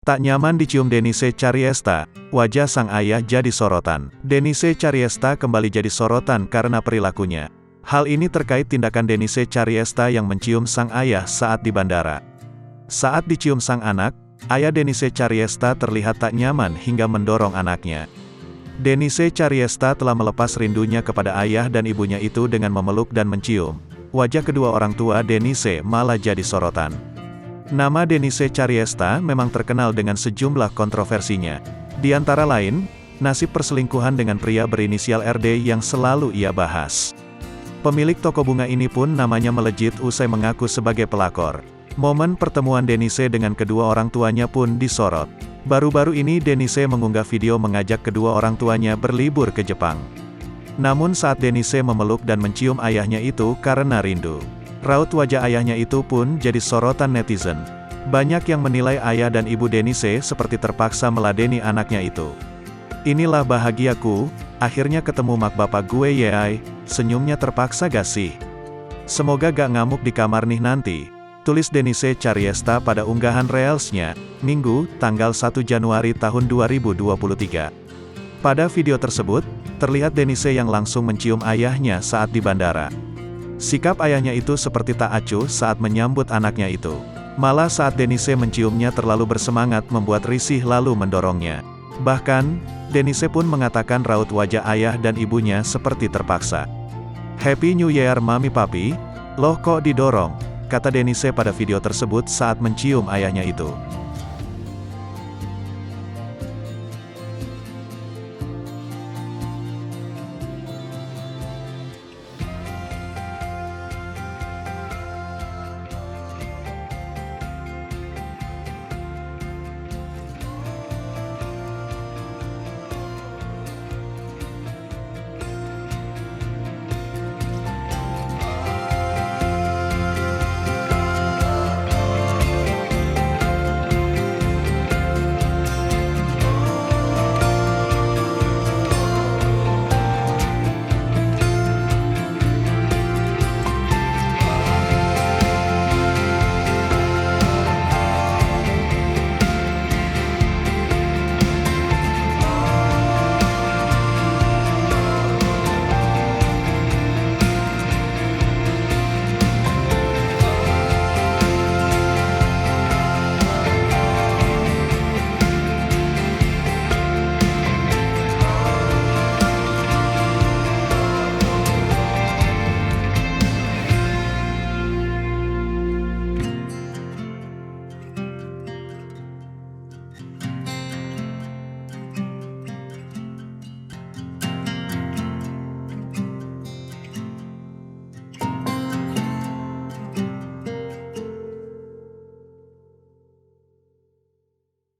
Tak nyaman dicium Denise Chariesta, wajah sang ayah jadi sorotan. Denise Chariesta kembali jadi sorotan karena perilakunya. Hal ini terkait tindakan Denise Chariesta yang mencium sang ayah saat di bandara. Saat dicium sang anak, ayah Denise Chariesta terlihat tak nyaman hingga mendorong anaknya. Denise Chariesta telah melepas rindunya kepada ayah dan ibunya itu dengan memeluk dan mencium. Wajah kedua orang tua Denise malah jadi sorotan. Nama Denise Chariesta memang terkenal dengan sejumlah kontroversinya. Di antara lain, nasib perselingkuhan dengan pria berinisial RD yang selalu ia bahas. Pemilik toko bunga ini pun namanya melejit usai mengaku sebagai pelakor. Momen pertemuan Denise dengan kedua orang tuanya pun disorot. Baru-baru ini Denise mengunggah video mengajak kedua orang tuanya berlibur ke Jepang. Namun saat Denise memeluk dan mencium ayahnya itu karena rindu. Raut wajah ayahnya itu pun jadi sorotan netizen. Banyak yang menilai ayah dan ibu Denise seperti terpaksa meladeni anaknya itu. "Inilah bahagiaku, akhirnya ketemu mak bapak gue yey, senyumnya terpaksa gak sih? Semoga gak ngamuk di kamar nih nanti," tulis Denise Chariesta pada unggahan Reelsnya, Minggu, tanggal 1 Januari tahun 2023. Pada video tersebut, terlihat Denise yang langsung mencium ayahnya saat di bandara. Sikap ayahnya itu seperti tak acuh saat menyambut anaknya itu. Malah saat Denise menciumnya terlalu bersemangat membuat risih lalu mendorongnya. Bahkan, Denise pun mengatakan raut wajah ayah dan ibunya seperti terpaksa. "Happy New Year Mami Papi, loh kok didorong," kata Denise pada video tersebut saat mencium ayahnya itu.